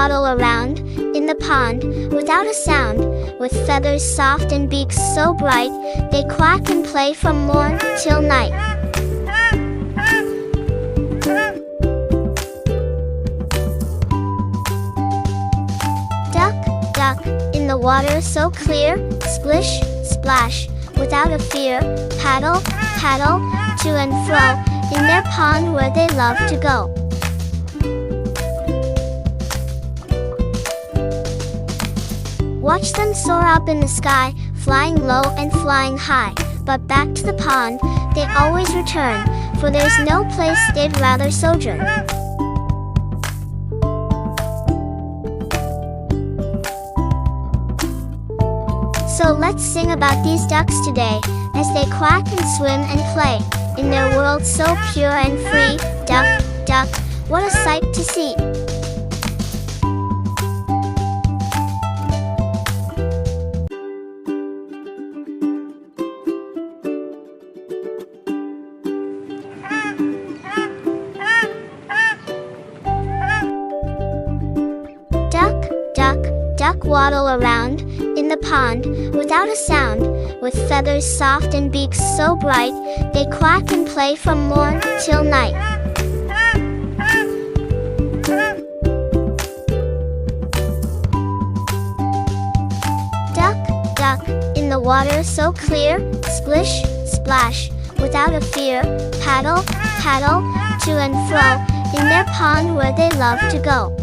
waddle around in the pond without a sound, with feathers soft and beaks so bright, they quack and play from morn till night. Duck, duck, in the water so clear, splish, splash, without a fear, paddle, paddle, to and fro, in their pond where they love to go. Watch them soar up in the sky, flying low and flying high, but back to the pond they always return, for there's no place they'd rather sojourn. So let's sing about these ducks today, as they quack and swim and play, in their world so pure and free. Duck, duck, what a sight to see! Duck, duck, duck waddle around in the pond without a sound, with feathers soft and beaks so bright, they quack and play from morn till night. Duck, duck, in the water so clear, splish, splash, without a fear, paddle, paddle, to and fro, in their pond where they love to go.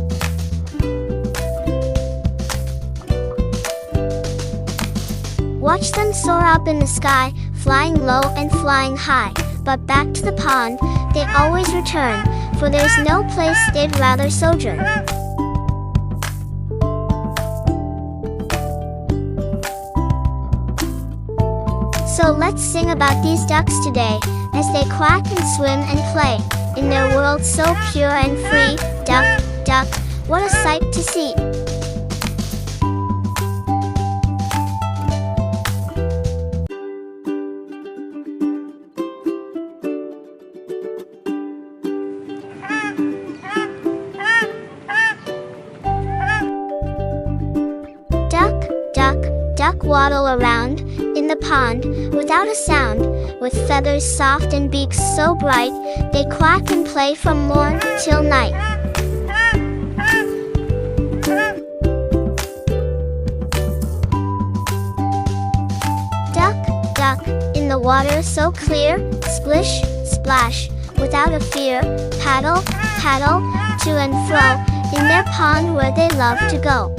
Watch them soar up in the sky, flying low and flying high, but back to the pond they always return, for there's no place they'd rather sojourn. So let's sing about these ducks today, as they quack and swim and play, in their world so pure and free. Duck, duck, what a sight to see! Duck, duck, duck waddle around in the pond without a sound, with feathers soft and beaks so bright, they quack and play from morn till night. Duck, duck, in the water so clear, splish, splash, without a fear, paddle, paddle, to and fro, in their pond where they love to go.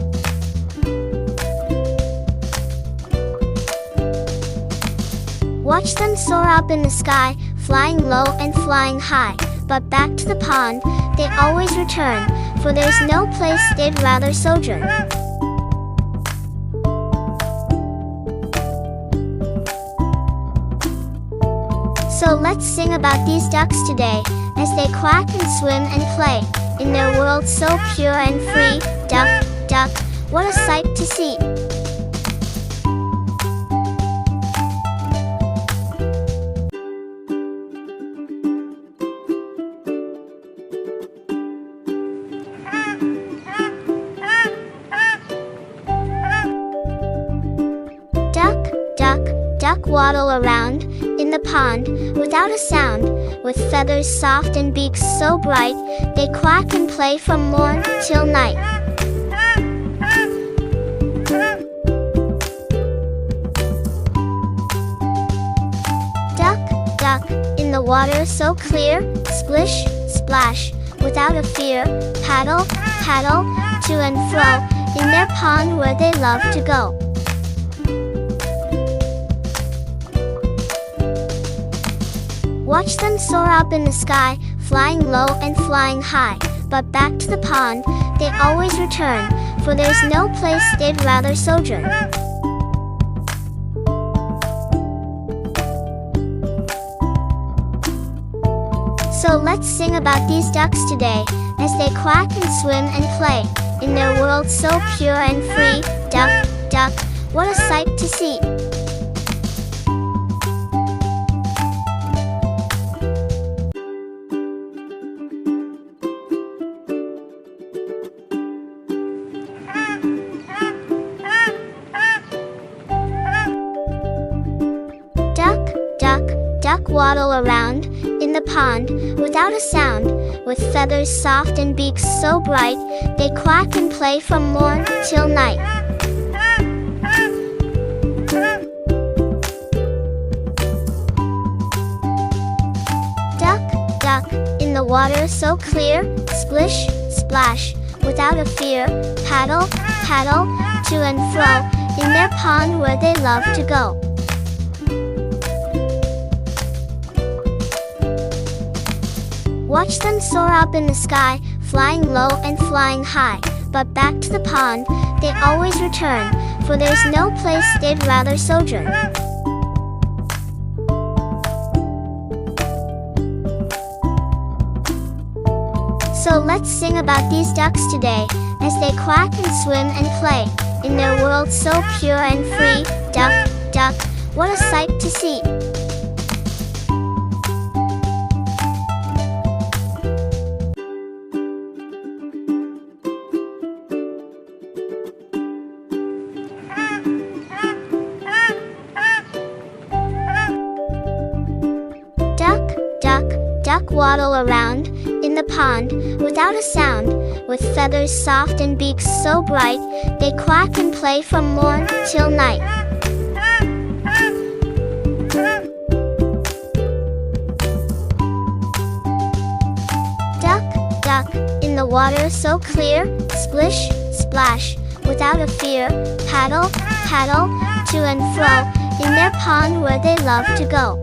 Watch them soar up in the sky, flying low and flying high, but back to the pond they always return, for there's no place they'd rather sojourn. So let's sing about these ducks today, as they quack and swim and play, in their world so pure and free. Duck, duck, what a sight to see! Duck, duck, duck waddle around in the pond without a sound, with feathers soft and beaks so bright, they quack and play from morn till night. Duck, duck, in the water so clear, splish, splash, without a fear, paddle, paddle, to and fro, in their pond where they love to go. Watch them soar up in the sky, flying low and flying high, but back to the pond they always return, for there's no place they'd rather sojourn. So let's sing about these ducks today, as they quack and swim and play, in their world so pure and free. Duck, duck, what a sight to see! waddle around in the pond without a sound, with feathers soft and beaks so bright, they quack and play from morn till night. Duck, duck, in the water so clear, splish, splash, without a fear, paddle, paddle, to and fro, in their pond where they love to go. Watch them soar up in the sky, flying low and flying high, but back to the pond they always return, for there's no place they'd rather sojourn. So let's sing about these ducks today, as they quack and swim and play, in their world so pure and free. Duck, duck, what a sight to see! Duck, duck, duck waddle around in the pond without a sound, with feathers soft and beaks so bright, they quack and play from morn till night. Duck, duck, in the water so clear, splish, splash, without a fear, paddle, paddle, to and fro, in their pond where they love to go.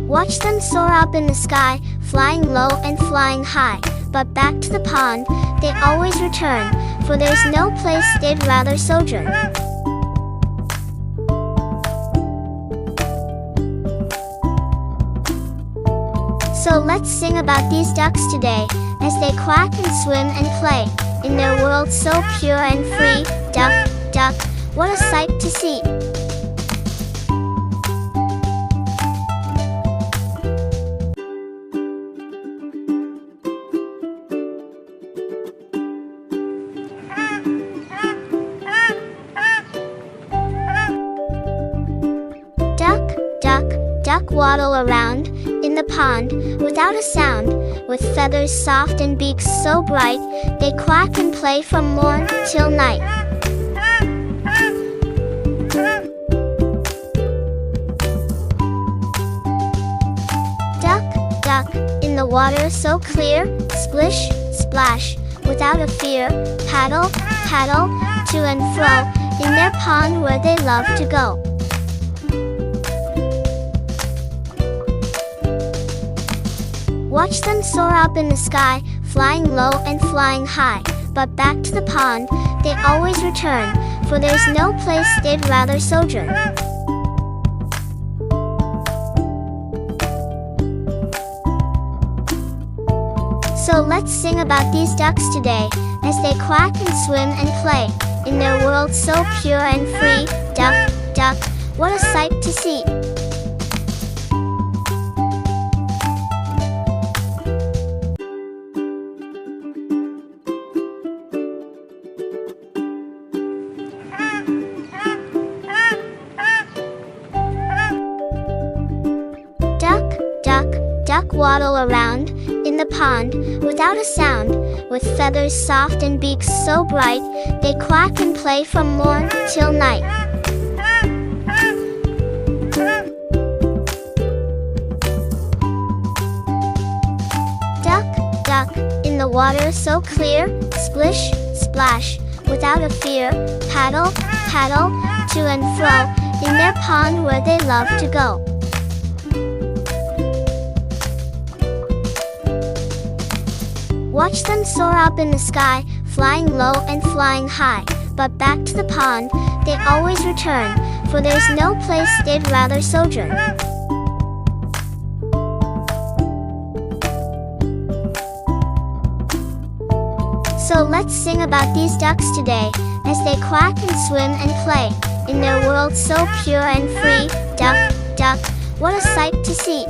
Watch them soar up in the sky, flying low and flying high, but back to the pond they always return, for there's no place they'd rather sojourn. So let's sing about these ducks today, as they quack and swim and play, in their world so pure and free. Duck, duck, what a sight to see! Duck waddle around in the pond without a sound, with feathers soft and beaks so bright, they quack and play from morn till night. Duck, duck, in the water so clear, splish, splash, without a fear, paddle, paddle, to and fro, in their pond where they love to go. Watch them soar up in the sky, flying low and flying high, but back to the pond they always return, for there's no place they'd rather sojourn. So let's sing about these ducks today, as they quack and swim and play, in their world so pure and free. Duck, duck, what a sight to see! Duck waddle around in the pond without a sound, with feathers soft and beaks so bright, they quack and play from morn till night. Duck, duck, in the water so clear, splish, splash, without a fear, paddle, paddle, to and fro, in their pond where they love to go. Watch them soar up in the sky, flying low and flying high, but back to the pond they always return, for there's no place they'd rather sojourn. So let's sing about these ducks today, as they quack and swim and play, in their world so pure and free. Duck, duck, what a sight to see!